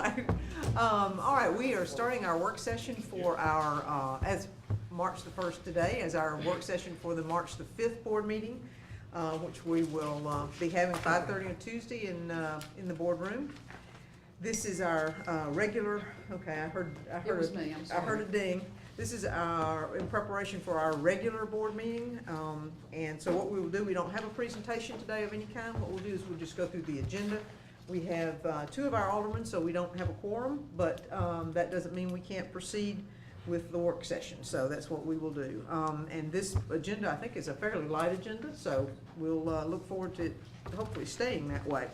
right. All right, we are starting our work session for our, as March the 1st today, as our work session for the March the 5th board meeting, which we will be having 5:30 on Tuesday in the boardroom. This is our regular, okay, I heard It was me, I'm sorry. I heard a ding. This is our, in preparation for our regular board meeting. And so what we will do, we don't have a presentation today of any kind. What we'll do is we'll just go through the agenda. We have two of our aldermen, so we don't have a quorum, but that doesn't mean we can't proceed with the work session. So that's what we will do. And this agenda, I think, is a fairly light agenda, so we'll look forward to it hopefully staying that way.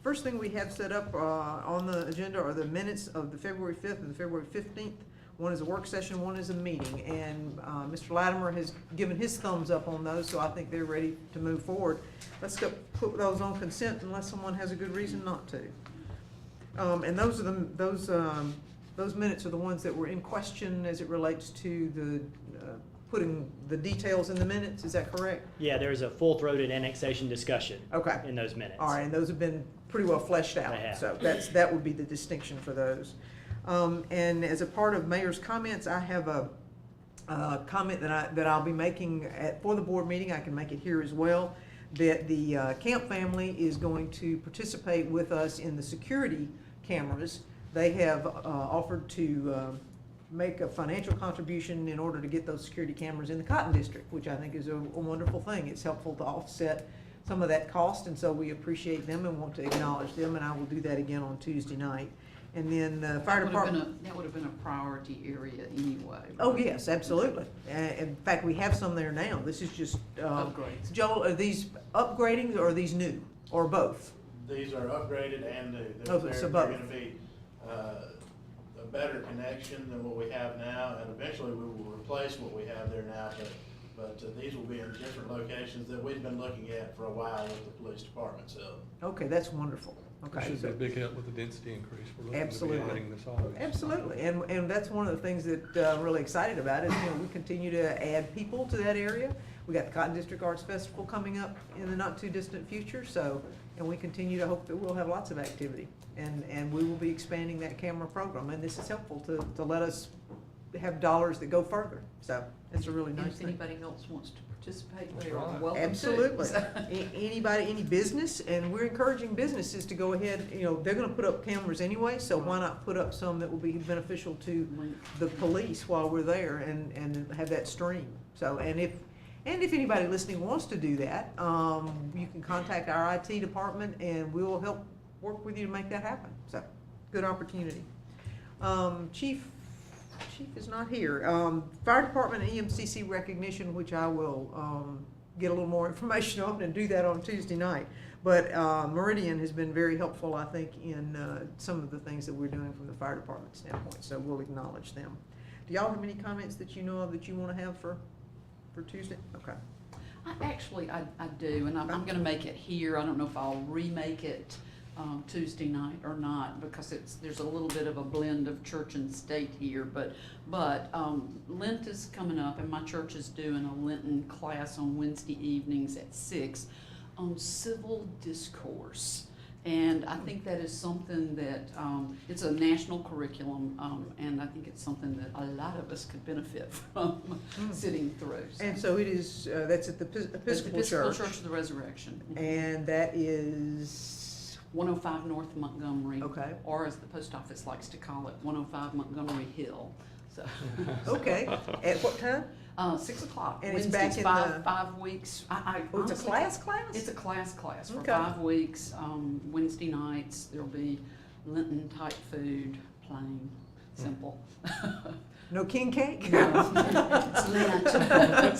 First thing we have set up on the agenda are the minutes of the February 5th and the February 15th. One is a work session, one is a meeting, and Mr. Latimer has given his thumbs up on those, so I think they're ready to move forward. Let's go put those on consent unless someone has a good reason not to. And those are those minutes are the ones that were in question as it relates to the putting the details in the minutes. Is that correct? Yeah, there's a full-throated annexation discussion Okay. in those minutes. All right, and those have been pretty well fleshed out. They have. So that would be the distinction for those. And as a part of Mayor's comments, I have a comment that I'll be making for the board meeting. I can make it here as well. That the Camp family is going to participate with us in the security cameras. They have offered to make a financial contribution in order to get those security cameras in the Cotton District, which I think is a wonderful thing. It's helpful to offset some of that cost, and so we appreciate them and want to acknowledge them, and I will do that again on Tuesday night. And then the fire department. That would have been a priority area anyway. Oh, yes, absolutely. In fact, we have some there now. This is just, Upgrades. Joel, are these upgrading or are these new, or both? These are upgraded and new. Oh, They're so both. gonna be a better connection than what we have now, and eventually we will replace what we have there now, but these will be in different locations that we've been looking at for a while with the police department, so. Okay, that's wonderful. Okay. This should be a big help with the density increase. We're looking Absolutely. to be adding this always. Absolutely, and that's one of the things that I'm really excited about is, we continue to add people to that area. We got the Cotton District Arts Festival coming up in the not too distant future, so, and we continue to hope that we'll have lots of activity. And we will be expanding that camera program, and this is helpful to let us have dollars that go further, so it's a really And nice if thing. anybody else wants to participate, they That's are right. welcome to. Absolutely. Anybody, any business, and we're encouraging businesses to go ahead, they're gonna put up cameras anyway, so why not put up some that will be beneficial to the police while we're there and have that stream. So, and if anybody listening wants to do that, you can contact our IT department and we will help work with you to make that happen. So, good opportunity. Chief is not here. Fire Department and EMCC recognition, which I will get a little more information on and do that on Tuesday night. But Meridian has been very helpful, I think, in some of the things that we're doing from the fire department standpoint, so we'll acknowledge them. Do y'all have any comments that you know of that you want to have for Tuesday? Okay. I do, and I'm gonna make it here. I don't know if I'll remake it Tuesday night or not, because there's a little bit of a blend of church and state here, but Lent is coming up, and my church is doing a Lenten class on Wednesday evenings at 6 on civil discourse. And I think that is something that, it's a national curriculum, and I think it's something that a lot of us could benefit from sitting through. And so it is, that's at the Episcopal Church. Church of the Resurrection. And that is, 105 North Montgomery. okay, Or as the post office likes to call it, 105 Montgomery Hill. So. okay. At what time? 6 o'clock. And it's Wednesdays, back in the- 5 weeks. I Oh, it's a honestly- class? It's a class for Okay. 5 weeks. Wednesday nights, there'll be Lenten type food, plain, simple. No king cake? No, it's Lent. That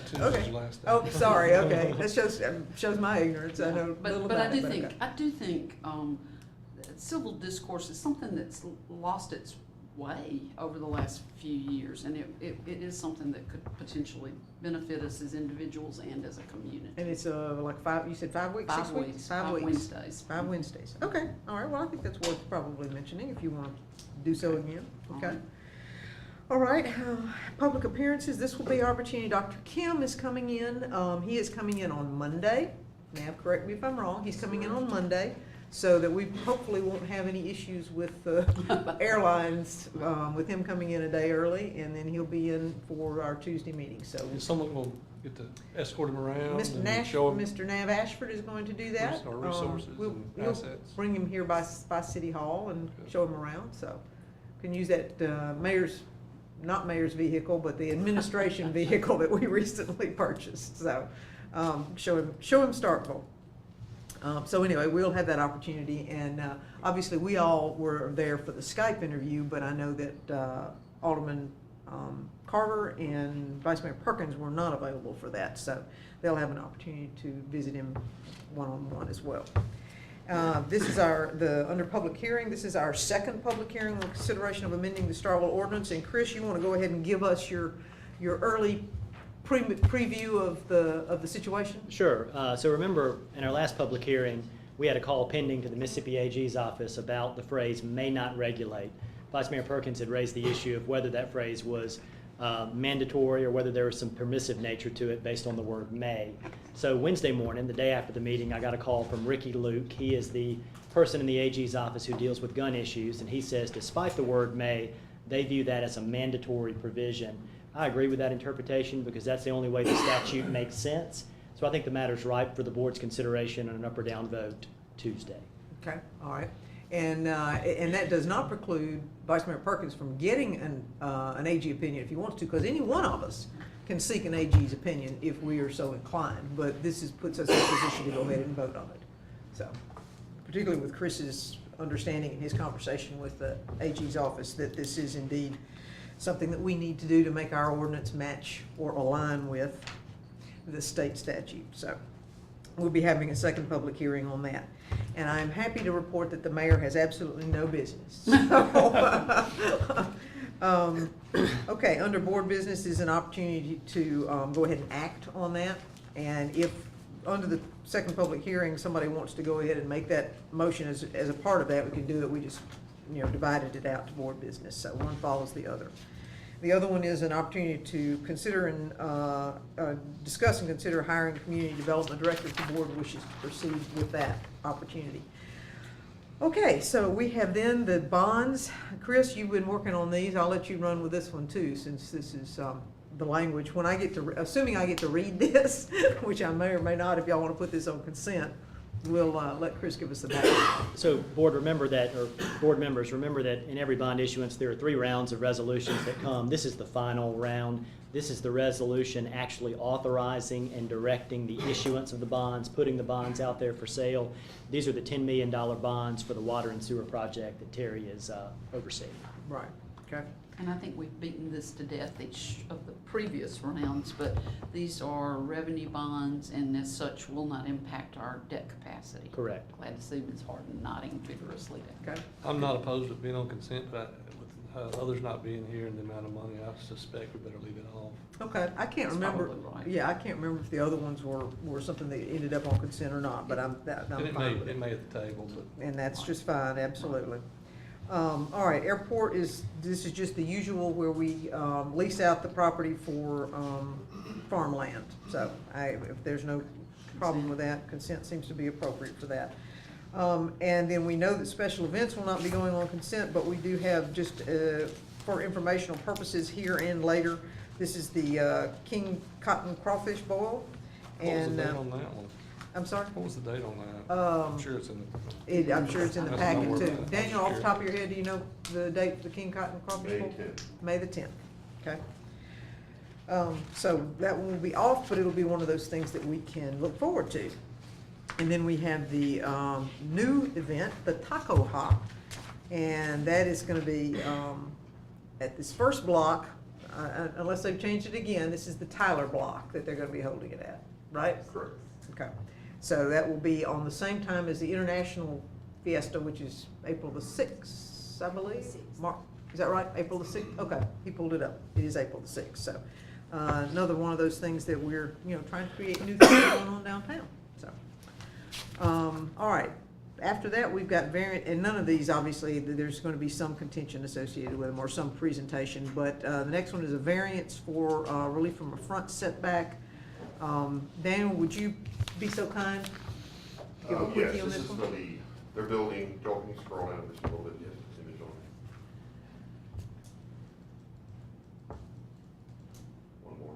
Tuesday's Okay. the last day. Oh, sorry, okay. That shows my ignorance. I know little But about I it, do think, okay. I do think civil discourse is something that's lost its way over the last few years, and it is something that could potentially benefit us as individuals and as a community. And it's like you said 5 weeks, 6 weeks? 5 Wednesdays. 5 Wednesdays. Okay, all right, well, I think that's worth probably mentioning if you want to do so again, okay? All right, public appearances, this will be our opportunity. Dr. Kim is coming in. He is coming in on Monday. Now, correct me if I'm wrong, he's coming in on Monday. so that we hopefully won't have any issues with the airlines, with him coming in a day early, and then he'll be in for our Tuesday meeting, so. Is someone gonna get to escort him around Mr. and show him Mr. Nav Ashford is going to do that. our resources and We'll assets? bring him here by City Hall and Good. show him around, so. Can use that, not mayor's vehicle, but the administration vehicle that we recently purchased, so, show him Starkville. So anyway, we'll have that opportunity, and, obviously, we all were there for the Skype interview, but I know that, Alderman, Carter and Vice Mayor Perkins were not available for that, so they'll have an opportunity to visit him one-on-one as well. This is under public hearing, this is our second public hearing on consideration of amending the Starkville ordinance. And Chris, you want to go ahead and give us your early preview of the situation? Sure. So remember, in our last public hearing, we had a call pending to the Mississippi AG's office about the phrase "may not regulate." Vice Mayor Perkins had raised the issue of whether that phrase was mandatory or whether there was some permissive nature to it based on the word "may." So Wednesday morning, the day after the meeting, I got a call from Ricky Luke. He is the person in the AG's office who deals with gun issues, and he says despite the word "may," they view that as a mandatory provision. I agree with that interpretation because that's the only way the statute makes sense. So I think the matter's ripe for the board's consideration on an up or down vote Tuesday. Okay, all right. And that does not preclude Vice Mayor Perkins from getting an AG opinion if he wants to, because any one of us can seek an AG's opinion if we are so inclined. But this puts us in a position to go ahead and vote on it. So, particularly with Chris's understanding in his conversation with the AG's office that this is indeed something that we need to do to make our ordinance match or align with the state statute. So we'll be having a second public hearing on that. And I'm happy to report that the mayor has absolutely no business. Okay, under board business is an opportunity to go ahead and act on that. And if, under the second public hearing, somebody wants to go ahead and make that motion as a part of that, we can do it. We just, divided it out to board business, so one follows the other. The other one is an opportunity to consider and discuss and consider hiring a community development director if the board wishes to proceed with that opportunity. Okay, so we have then the bonds. Chris, you've been working on these. I'll let you run with this one too, since this is the language. When I get to, assuming I get to read this, which I may or may not if y'all want to put this on consent, we'll let Chris give us the background. So board members, remember that in every bond issuance, there are 3 rounds of resolutions that come. This is the final round. This is the resolution actually authorizing and directing the issuance of the bonds, putting the bonds out there for sale. These are the $10 million bonds for the water and sewer project that Terry is overseeing. Right, okay. And I think we've beaten this to death each of the previous rounds, but these are revenue bonds and as such will not impact our debt capacity. Correct. Glad to see Ms. Harden nodding vigorously. Okay. I'm not opposed to being on consent, but with others not being here and the amount of money, I suspect we better leave it off. Okay, I can't That's remember. probably right. Yeah, I can't remember if the other ones were something that ended up on consent or not, but I'm And it fine with may it. at the table, but. And that's just fine, absolutely. All right, airport this is just the usual where we lease out the property for farmland. So if there's no problem with that, consent seems to be appropriate for that. And then we know that special events will not be going on consent, but we do have just for informational purposes here and later, this is the King Cotton Crawfish Boil. What was And the date on that one? I'm sorry? What was the date on that? I'm sure it's in I'm sure it's in the That's packet nowhere too. about it. Daniel, off the top of your head, do you know the date for the King Cotton Crawfish Bowl? May the 10th, okay. So that one will be off, but it'll be one of those things that we can look forward to. And then we have the new event, the Taco Hop, and that is gonna be at this first block, unless they've changed it again, this is the Tyler block that they're gonna be holding it at, right? Correct. Okay, so that will be on the same time as the International Fiesta, which is April the 6th, I believe? Is that right, April the 6th? Okay, he pulled it up, it is April the 6th, so, another one of those things that we're, trying to create new things going on downtown, so. All right, after that, we've got variant, and none of these, obviously, there's gonna be some contention associated with them, or some presentation, but, the next one is a variance for, relief from a front setback. Daniel, would you be so kind? to give a quickie Yes, on this is one? for the They're building, Joel, can you scroll down just a little bit, yes, image on it. One more.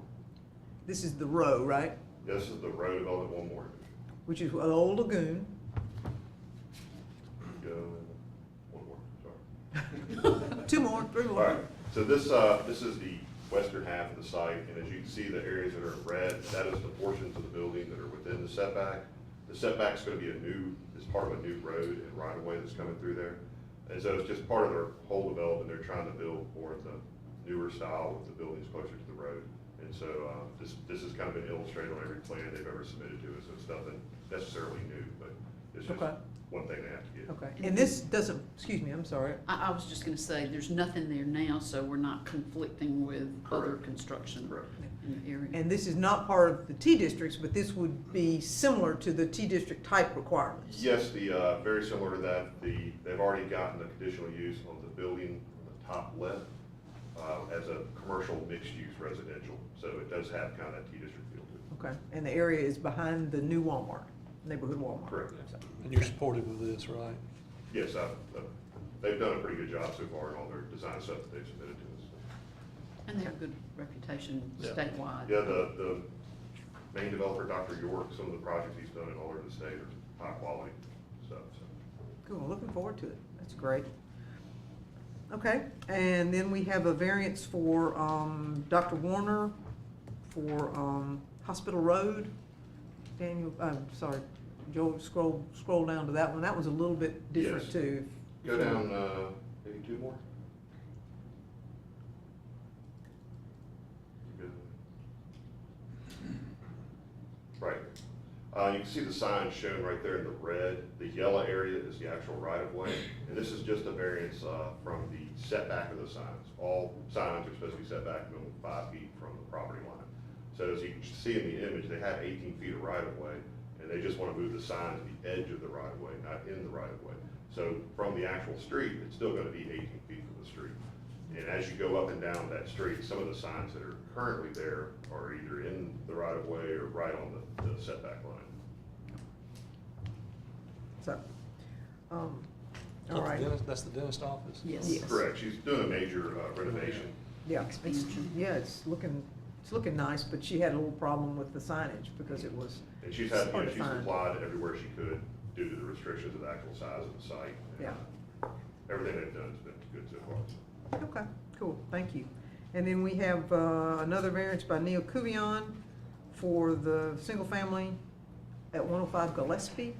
This is the row, right? This is the road development, one more. Which is the old lagoon. Go, and one more, sorry. Two more, three All more. right, so this is the western half of the site, and as you can see, the areas that are in red, that is the portions of the building that are within the setback. The setback's gonna be it's part of a new road and right-of-way that's coming through there. And so it's just part of their whole development, they're trying to build more of the newer style with the buildings closer to the road. And so, this is kind of been illustrated on every plan they've ever submitted to us, so it's nothing necessarily new, but it's just Okay. one thing they have to get. Okay, and this doesn't, excuse me, I'm sorry. I was just gonna say, there's nothing there now, so we're not conflicting with other Correct. construction Correct. in the area. And this is not part of the T districts, but this would be similar to the T district type requirements. Yes, very similar to that, they've already gotten the conditional use on the building on the top left, as a commercial mixed-use residential, so it does have kind of that T-district feel to it. Okay, and the area is behind the new Walmart, neighborhood Walmart. Correct. And you're supportive of this, right? Yes, they've done a pretty good job so far in all their design stuff that they've submitted to us. And they have a good reputation Yeah. statewide. Yeah, the main developer, Dr. York, some of the projects he's done in all over the state are high quality stuff, so. Cool, looking forward to it, that's great. Okay, and then we have a variance for, Dr. Warner for, Hospital Road. Daniel, sorry, Joel, scroll down to that one, that was a little bit different Yes. too. Go down, maybe two more. Good. Right. You can see the sign shown right there in the red. The yellow area is the actual right-of-way. And this is just a variance from the setback of the signs. All signs are supposed to be set back minimum 5 feet from the property line. So as you can see in the image, they have 18 feet of right-of-way, and they just want to move the sign to the edge of the right-of-way, not in the right-of-way. So from the actual street, it's still going to be 18 feet from the street. And as you go up and down that street, some of the signs that are currently there are either in the right-of-way or right on the setback line. So, all So the right, dentist- That's the dentist office? Yes. Yes. Correct, she's doing a major renovation. yeah, Expansion. yeah, it's looking nice, but she had a little problem with the signage because it was, And she's had, hard to she's find. complied everywhere she could due to the restrictions of the actual size of the site. And, Yeah. Everything they've done has been good so far. okay, cool, thank you. And then we have, another variance by Neil Cuvion for the single family at 105 Gillespie.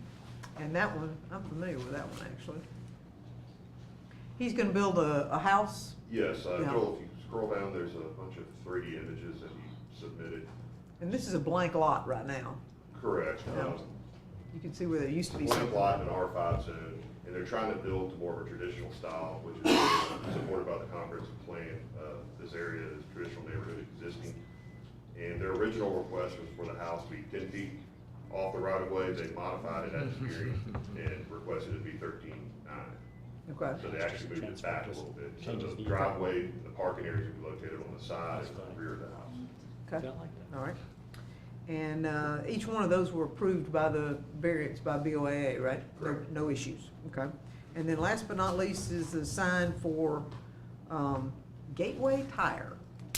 And that one, I'm familiar with that one, actually. He's gonna build a house. Yes, Yeah. Joel, if you scroll down, there's a bunch of 3D images that he submitted. And this is a blank lot right now. Correct. Yeah. You can see where there used to be One something. lot in R5 zone, and they're trying to build to more of a traditional style, which is supported by the comprehensive plan. This area is traditional neighborhood existing. And their original request was for the house to be 10 feet off the right of way. They modified it at the hearing and requested it to be 13.9. Okay, So they actually moved it back a little bit. So Changes the the- driveway, the parking areas will be located on the side and the rear of the house. okay, Don't like that. all right. And, each one of those were approved by the variance, by BOAA, right? Correct. No issues, okay. And then last but not least is the sign for, Gateway Tire.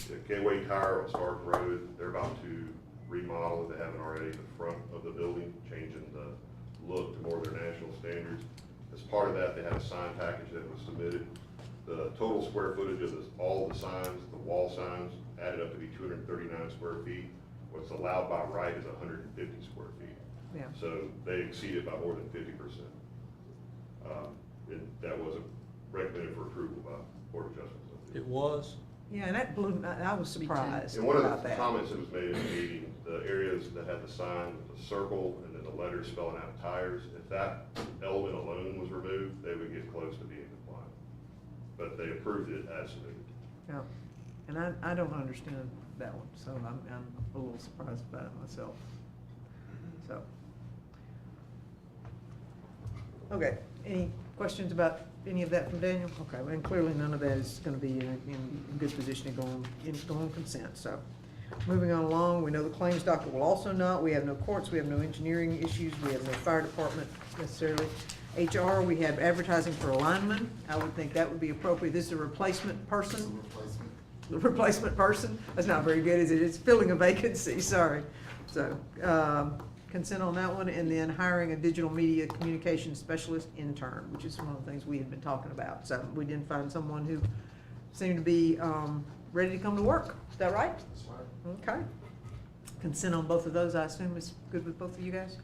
The Gateway Tire on Stark Road, they're about to remodel, if they haven't already, the front of the building, changing the look to more of their national standards. As part of that, they had a sign package that was submitted. The total square footage of all the signs, the wall signs, added up to be 239 square feet. What's allowed by right is 150 square feet. Yeah, So they exceeded by more than 50%. And that wasn't recommended for approval by Board of Adjustment. It was? yeah, and that blew, I was Me too. surprised And one of about the that. comments that was made in the meeting, the areas that had the sign with the circle and then the letters spelling out tires, if that element alone was removed, they would get close to being compliant. But they approved it as submitted. Yeah, and I don't understand that one, so I'm a little surprised about it myself, so. Okay, any questions about any of that from Daniel? Okay, and clearly none of that is gonna be in good position to go on consent, so. Moving on along, we know the claims docket will also not, we have no courts, we have no engineering issues, we have no fire department necessarily. HR, we have advertising for a lineman. I would think that would be appropriate. This is a replacement person. The replacement person. That's not very good, is it? It's filling a vacancy, sorry. So, consent on that one, and then hiring a digital media communication specialist intern, which is one of the things we had been talking about. So we didn't find someone who seemed to be ready to come to work. Is that right? That's right. Okay. Consent on both of those, I assume, is good with both of you guys?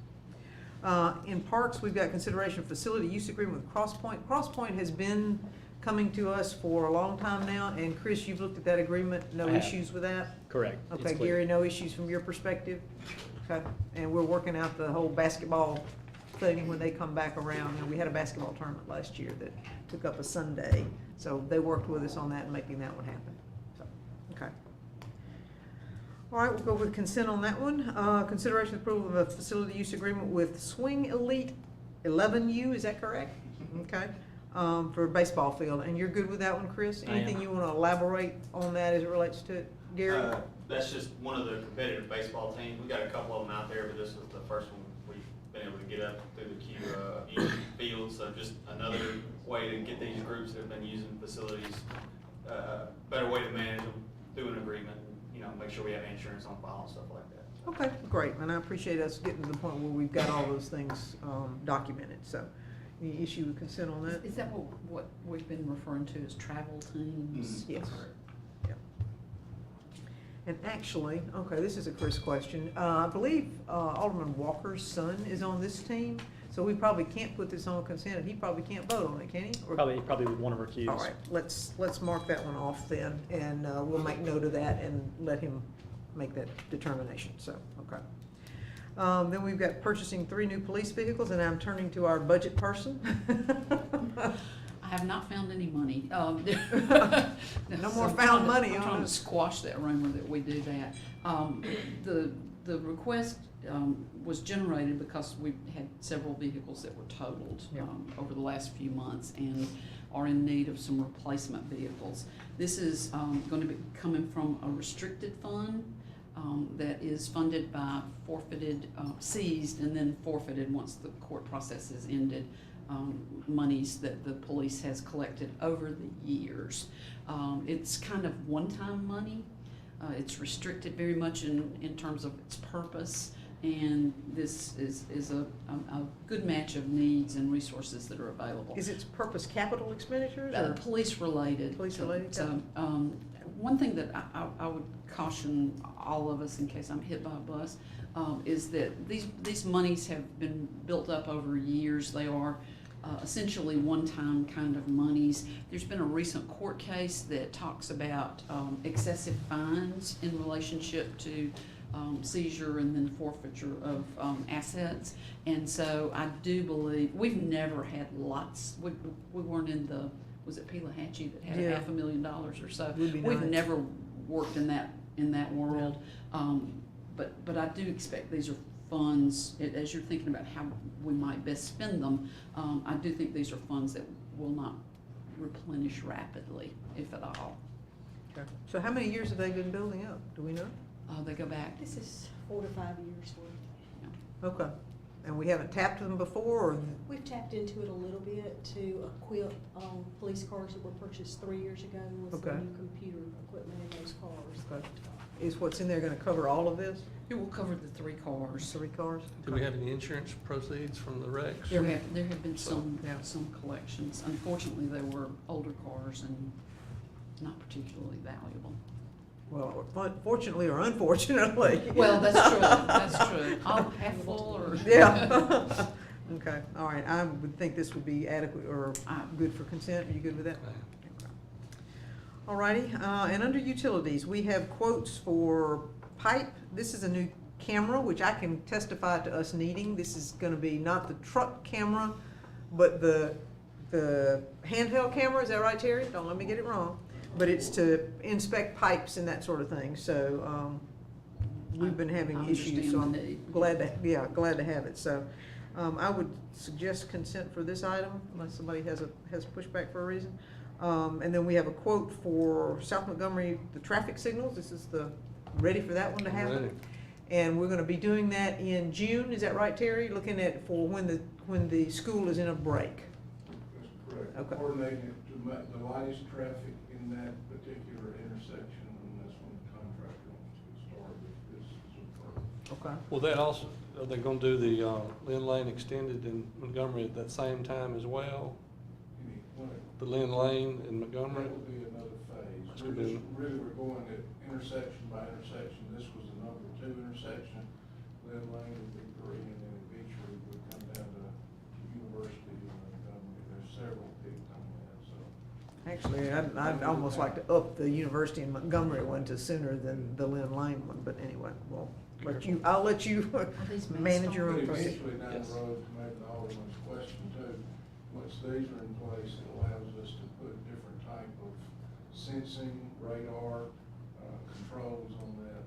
In parks, we've got consideration of facility use agreement with CrossPoint. CrossPoint has been coming to us for a long time now, and Chris, you've looked at that agreement, no I have. issues with that? Correct. It's Okay, clear. Gary, no issues from your perspective? Okay, and we're working out the whole basketball thing when they come back around. You know, we had a basketball tournament last year that took up a Sunday, so they worked with us on that and making that one happen. So, okay. All right, we'll go with consent on that one. Consideration of approval of a facility use agreement with Swing Elite 11U, is that correct? Okay, for a baseball field, and you're good with that one, Chris? I am. Anything you wanna elaborate on that as it relates to it, Gary? That's just one of the competitive baseball teams. We got a couple of them out there, but this is the first one we've been able to get up through the Q field. So just another way to get these groups that have been using facilities, better way to manage them through an agreement. You know, make sure we have insurance on file and stuff like that. Okay, great, and I appreciate us getting to the point where we've got all those things documented, so. Any issue with consent on that? Is that what we've been referring to as travel teams? Yes. Yep. And actually, okay, this is a Chris question. I believe Alderman Walker's son is on this team, so we probably can't put this on consent, and he probably can't vote on it, can he? Or- Probably would want to recuse. All right, let's mark that one off then, and we'll make note of that and let him make that determination, so, okay. Then we've got purchasing 3 new police vehicles, and I'm turning to our budget person. I have not found any money. No more found money I'm on trying it. to squash that rumor that we do that. The request was generated because we've had several vehicles that were totaled Yeah. over the last few months and are in need of some replacement vehicles. This is going to be coming from a restricted fund that is funded by forfeited, seized and then forfeited once the court process is ended, monies that the police has collected over the years. It's kind of one-time money. It's restricted very much in terms of its purpose, and this is a good match of needs and resources that are available. Is its purpose capital expenditures, or? Police-related. Police-related, So, one thing that I would caution all of us in case I'm hit by a bus, is that these monies have been built up over years. They are essentially one-time kind of monies. There's been a recent court case that talks about excessive fines in relationship to seizure and then forfeiture of assets. And so I do believe, we've never had lots, we weren't in the, was it Pelahatchie that had Yeah. $500,000 or so? Would be We've nice. never worked in that world. But I do expect these are funds, as you're thinking about how we might best spend them, I do think these are funds that will not replenish rapidly, if at all. Okay. So how many years have they been building up? Do we know? They go back. This is 4 to 5 years worth. Okay. And we haven't tapped them before, or? We've tapped into it a little bit to equip police cars that were purchased 3 years ago with the Okay. new computer equipment in those cars. Okay. Is what's in there gonna cover all of this? It will cover the 3 cars. 3 cars? Do we have any insurance proceeds from the wrecks? There have been some Yeah. collections. Unfortunately, they were older cars and not particularly valuable. Well, fortunately or unfortunately. Well, that's true, that's true. Half full or? Yeah. Okay, all right, I would think this would be adequate or Aye. good for consent. Are you good with that? Okay. All righty, and under utilities, we have quotes for pipe. This is a new camera, which I can testify to us needing. This is gonna be not the truck camera, but the handheld camera. Is that right, Terry? Don't let me get it wrong. But it's to inspect pipes and that sort of thing, so, we've been having I issues, so I'm understand the need. glad to have it, so. I would suggest consent for this item, unless somebody has pushback for a reason. And then we have a quote for South Montgomery, the traffic signals. This is ready for that one to I'm happen. ready. And we're gonna be doing that in June, is that right, Terry? Looking at for when the school is in a break. That's correct. Okay. Coordinating it to make the lightest traffic in that particular intersection, and that's when the contractor wants to start if this is approved. Okay. Well, that also, are they gonna do the, Lynn Lane extended in Montgomery at that same time as well? The Lynn Lane in Montgomery? That will be another phase. That's We're gonna be- just, really, we're going at intersection by intersection. This was the number 2 intersection. Lynn Lane would be 3, and then eventually would come down to University and Montgomery. There's several picked on that, so. Actually, I'd almost like to up the University in Montgomery one to sooner than the Lynn Lane one, but anyway, I'll let you these manage your But own project. eventually down Yes. the road, to make the Alderman's question too, once these are in place, it allows us to put different type of sensing, radar, controls on that,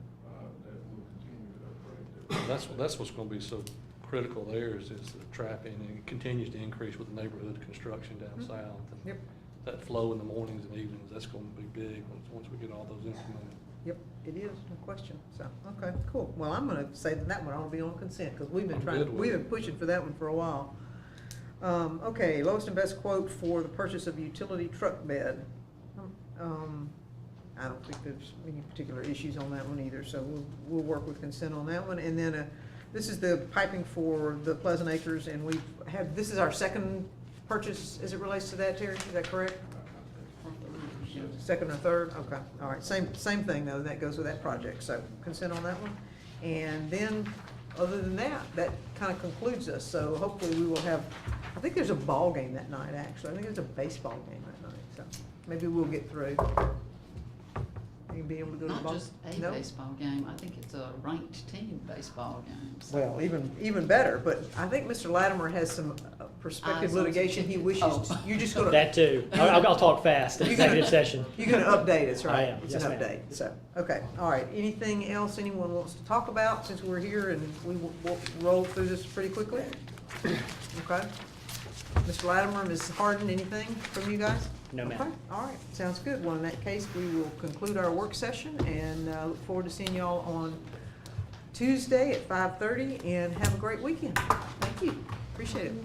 that will continue to upgrade. That's what's gonna be so critical there is the traffic, and it continues to increase with the neighborhood construction down Mhm. south. And Yep, that flow in the mornings and evenings, that's gonna be big once we get all those implemented. yep, it is, no question, so, okay, cool. Well, I'm gonna say that one ought to be on consent, because we've been I'm trying, good with we've it. been pushing for that one for a while. Okay, lowest and best quote for the purchase of utility truck bed. I don't think there's any particular issues on that one either, so we'll work with consent on that one. And then, this is the piping for the Pleasant Acres, and this is our second purchase as it relates to that, Terry, is that correct? Second or third? Okay, all right, same thing though, that goes with that project, so consent on that one. And then, other than that, that kind of concludes us, so hopefully we will have, I think there's a ball game that night, actually, I think there's a baseball game that night, so maybe we'll get through. You be able to go to the Not ball? just a No? baseball game, I think it's a ranked team baseball game. So- Well, even better, but I think Mr. Latimer has some prospective Eyes on litigation he some wishes, tickets. Oh. you're just gonna. That too. I'll talk fast in You're gonna- executive session. You're gonna update us, I right? am. It's Yes, an ma'am. update, so, okay, all right. Anything else anyone wants to talk about since we're here and we'll roll through this pretty quickly? Okay. Mr. Latimer, Ms. Harden, anything from you guys? No, ma'am. Okay, all right, sounds good. Well, in that case, we will conclude our work session and look forward to seeing y'all on Tuesday at 5:30 and have a great weekend. Thank you, appreciate it.